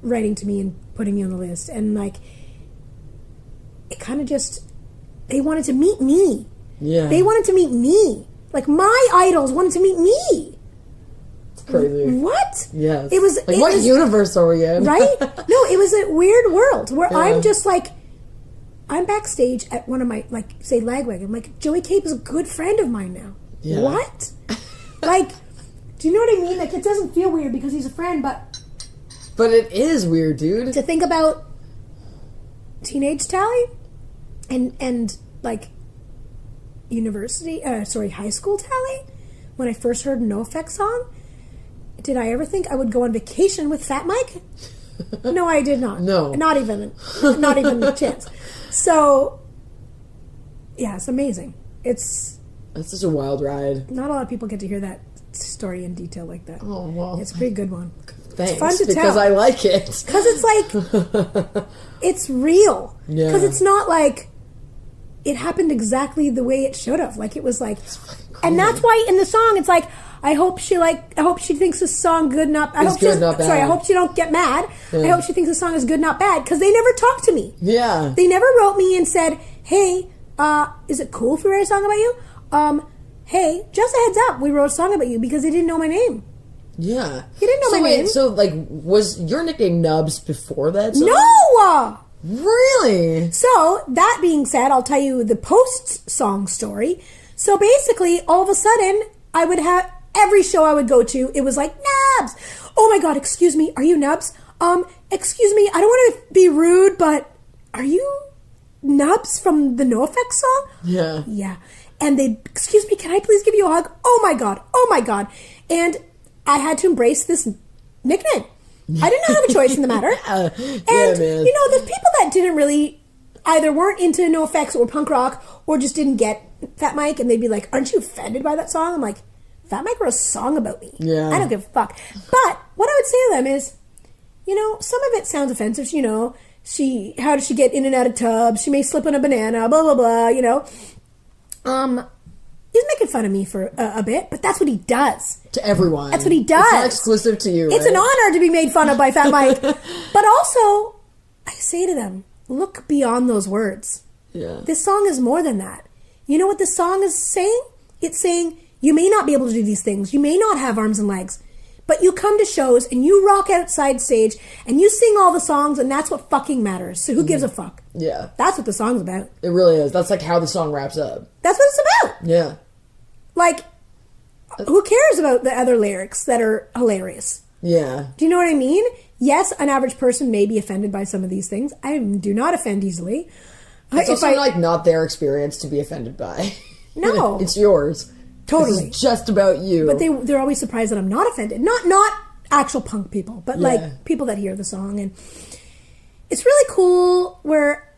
writing to me and putting me on the list. And like, it kind of just, they wanted to meet me. Yeah. They wanted to meet me. Like, my idols wanted to meet me. It's crazy. What? Yes. It was like, what universe are we in? Right? No, it was a weird world where Yeah. I'm just like, I'm backstage at one of my, like, say, Lagwagon. I'm like, Joey Cape is a good friend of mine now. Yeah. What? Like, do you know what I mean? Like, it doesn't feel weird because he's a friend, but But it is weird, dude. to think about teenage Talli and like, high school Talli, when I first heard Nofx song, did I ever think I would go on vacation with Fat Mike? No, I did not. No. Not even a chance. So, yeah, it's amazing. That's such a wild ride. not a lot of people get to hear that story in detail like that. Oh, well. It's a pretty good one. Thanks. It's fun to because tell. I like it. Because it's like, it's real. Yeah. Because it's not like, it happened exactly the way it should have. Like, it was like, and that's why in the song, it's like, I hope she thinks this song good, not bad. I hope she don't get mad. Yeah. I hope she thinks the song is good, not bad. Because they never talked to me. Yeah. They never wrote me and said, hey, is it cool if we write a song about you? Hey, just a heads up, we wrote a song about you, because they didn't know my name. Yeah. He didn't know my name. So, like, was your nickname Nubs before that song? No! Really? So, that being said, I'll tell you the post-song story. So, basically, all of a sudden, I would have, every show I would go to, it was like, Nubs! Oh my god, excuse me, are you Nubs? Excuse me, I don't want to be rude, but are you Nubs from the Nofx song? Yeah. Yeah. And they, excuse me, can I please give you a hug? Oh my God. Oh my God. And I had to embrace this nickname. I did not have a choice in the matter. Man. There's people that didn't really, either weren't into NoFX or punk rock or just didn't get Fat Mike, and they'd be like, aren't you offended by that song? I'm like, Fat Mike wrote a song about me. Yeah. I don't give a fuck. But what I would say to them is, some of it sounds offensive. How does she get in and out of tubs? She may slip on a banana, blah, blah, blah, He's making fun of me for a bit, but that's what he does. To everyone. That's what he does. It's not exclusive to you, It's right? an honor to be made fun of by Fat Mike. But also, I say to them, look beyond those words. Yeah. This song is more than that. You know what this song is saying? It's saying, you may not be able to do these things. You may not have arms and legs. But you come to shows and you rock outside stage and you sing all the songs, and that's what fucking matters. So who gives a fuck? Yeah. That's what the song's about. It really is. That's like how the song wraps up. That's what it's about. Yeah. Like, who cares about the other lyrics that are hilarious? Yeah. Do you know what I mean? Yes, an average person may be offended by some of these things. I do not offend easily. It's also not their experience to be offended by. No. It's yours. Totally. It's just about you. But they're always surprised that I'm not offended. Not actual punk people, but like people that hear the song. And it's really cool where,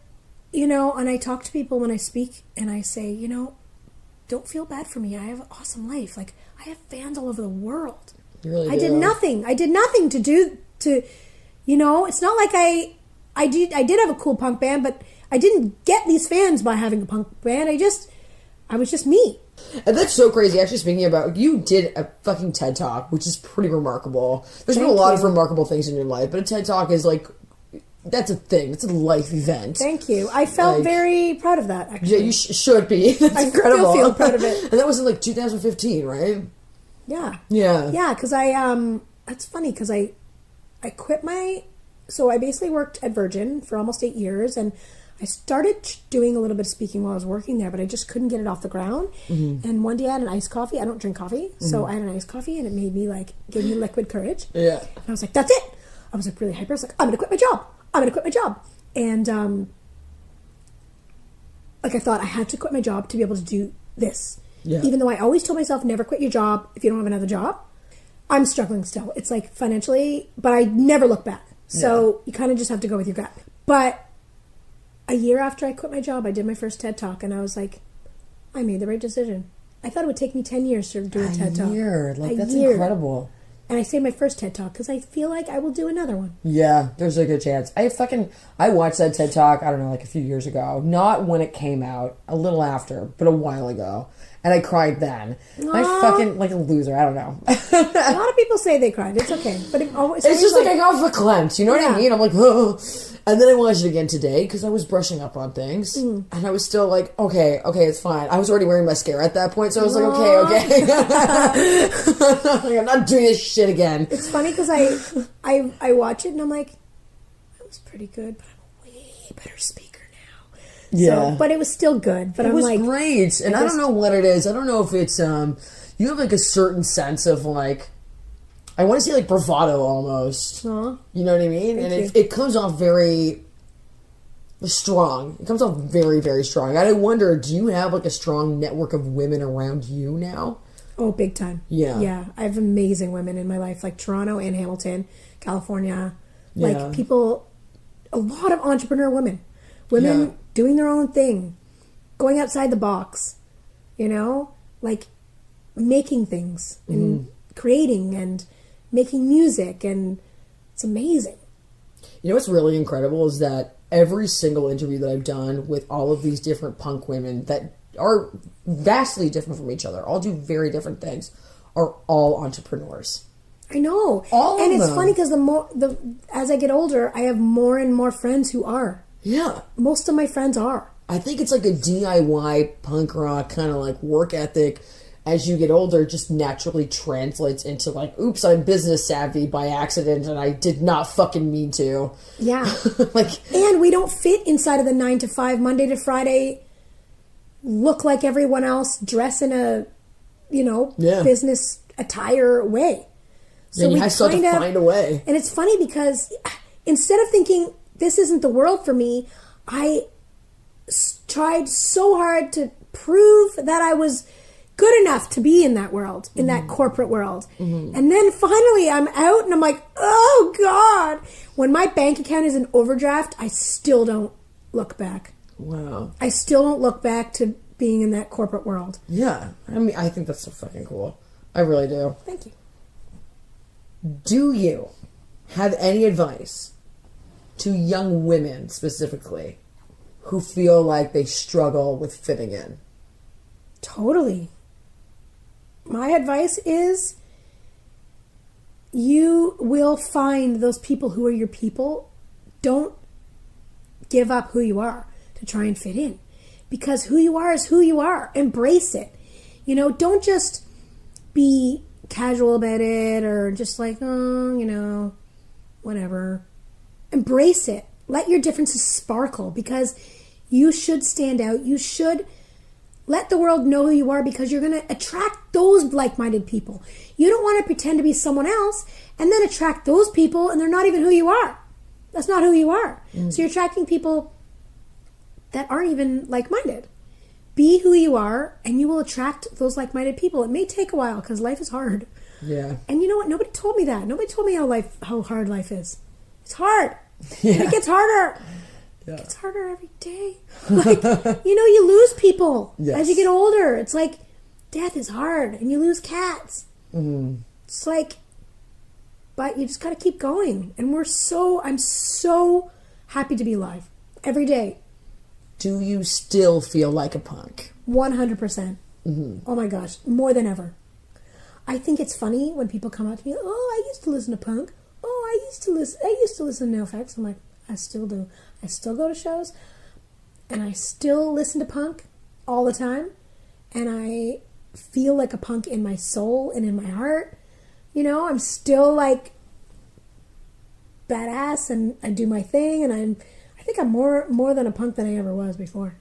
and I talk to people when I speak and I say, don't feel bad for me. I have an awesome life. Like, I have fans all over the world. You really I do. did nothing. I did nothing to do to, it's not like I did have a cool punk band, but I didn't get these fans by having a punk band. I was just me. And that's so crazy. Actually, speaking about, you did a fucking TED Talk, which is pretty remarkable. There's been a lot of remarkable things in your life, but a TED Talk is like, that's a thing. It's a life event. Thank you. I felt very proud of that, actually. Yeah, you should be. That's I incredible. feel proud of it. And that was in like 2015, right? Yeah. Yeah. Yeah, because that's funny, because I quit so I basically worked at Virgin for almost 8 years, and I started doing a little bit of speaking while I was working there, but I just couldn't get it off the ground. Mm-hmm. And one day I had an iced coffee. I don't drink coffee. Mm-hmm. So I had an iced coffee, and it made me gave me liquid courage. Yeah. And I was like, that's it. I was really hyper. I was like, I'm going to quit my job. I'm going to quit my job. And I thought I had to quit my job to be able to do this. Yeah. Even though I always told myself, never quit your job if you don't have another job. I'm struggling still. It's like financially, but I never look back. So you kind of just have to go with your gut. But a year after I quit my job, I did my first TED Talk, and I was like, I made the right decision. I thought it would take me 10 years to do a TED Talk. That's incredible. And I say my first TED Talk because I feel like I will do another one. Yeah, there's a good chance. I watched that TED Talk, I don't know, like a few years ago. Not when it came out, a little after, but a while ago. And I cried then. I fucking, like a loser, I don't know. A lot of people say they cried. It's okay. But it's just like I got verklempt, you know what I mean? I'm like, oh. And then I watched it again today because I was brushing up on things. And I was still like, okay, it's fine. I was already wearing mascara at that point, so I was like, okay. I'm not doing this shit again. It's funny because I watch it and I'm like, that was pretty good, but I'm a way better speaker now. Yeah. So, but it was still good. But it was great. And I don't know what it is. I don't know if it's, you have like a certain sense of like, I want to say like bravado almost. Aww. You know what I mean? And it comes off very strong. It comes off very, very strong. And I wonder, do you have like a strong network of women around you now? Oh, big time. Yeah. Yeah. I have amazing women in my life, like Toronto and Hamilton, California. Like people, a lot of entrepreneur women. Women doing their own thing, going outside the box, like making things and creating and making music, and it's amazing. You know what's really incredible is that every single interview that I've done with all of these different punk women that are vastly different from each other, all do very different things, are all entrepreneurs. I know. And it's funny because as I get older, I have more and more friends who are. Yeah. Most of my friends are. I think it's like a DIY punk rock kind of like work ethic. As you get older, just naturally translates into like, oops, I'm business savvy by accident and I did not fucking mean to. Yeah. And we don't fit inside of the 9 to 5, Monday to Friday, look like everyone else, dress in a, business attire way. So you have to find a way. And it's funny because instead of thinking, this isn't the world for me, I tried so hard to prove that I was good enough to be in that world, in that corporate world. And then finally I'm out and I'm like, oh God. When my bank account is in overdraft, I still don't look back. Wow. I still don't look back to being in that corporate world. Yeah. I mean, I think that's so fucking cool. I really do. Thank you. Do you have any advice to young women specifically who feel like they struggle with fitting in? Totally. My advice is you will find those people who are your people. Don't give up who you are to try and fit in. Because who you are is who you are. Embrace it. You know, don't just be casual about it or just like, oh, you know, whatever. Embrace it. Let your differences sparkle because you should stand out. You should let the world know who you are because you're going to attract those like-minded people. You don't want to pretend to be someone else and then attract those people and they're not even who you are. That's not who you are. So you're attracting people that aren't even like-minded. Be who you are and you will attract those like-minded people. It may take a while because life is hard. Yeah. And you know what? Nobody told me that. Nobody told me how hard life is. It's hard. Yeah. And it gets harder. Yeah. It gets harder every day. Like, you know, you lose people as you get older. It's like death is hard and you lose cats. It's like, but you just got to keep going. And I'm so happy to be alive every day. Do you still feel like a punk? 100%. Oh my gosh, more than ever. I think it's funny when people come up to me, oh, I used to listen to punk. Oh, I used to listen to Nofx. I'm like, I still do. I still go to shows and I still listen to punk all the time. And I feel like a punk in my soul and in my heart. You know, I'm still like badass and I do my thing and I think I'm more than a punk than I ever was before.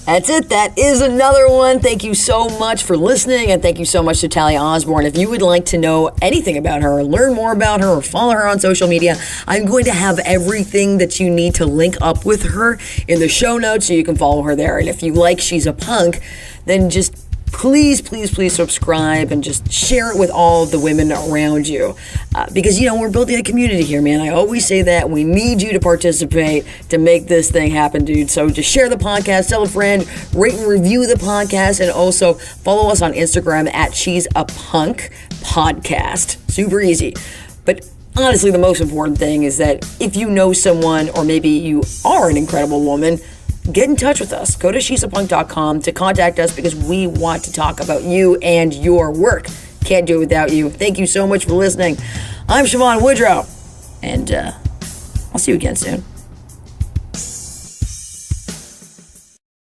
That's it. That is another one. Thank you so much for listening, and thank you so much to Talli Osborne. If you would like to know anything about her, learn more about her, or follow her on social media, I'm going to have everything that you need to link up with her in the show notes so you can follow her there. And if you like She's a Punk, then just please subscribe and just share it with all of the women around you. Because, you know, we're building a community here, man. I always say that. We need you to participate to make this thing happen, dude. So just share the podcast, tell a friend, rate and review the podcast, and also follow us on Instagram at She's a Punk Podcast. Super easy. But honestly, the most important thing is that if you know someone, or maybe you are an incredible woman, get in touch with us. Go to she'sapunk.com to contact us because we want to talk about you and your work. Can't do it without you. Thank you so much for listening. I'm Siobhan Woodrow, and I'll see you again soon.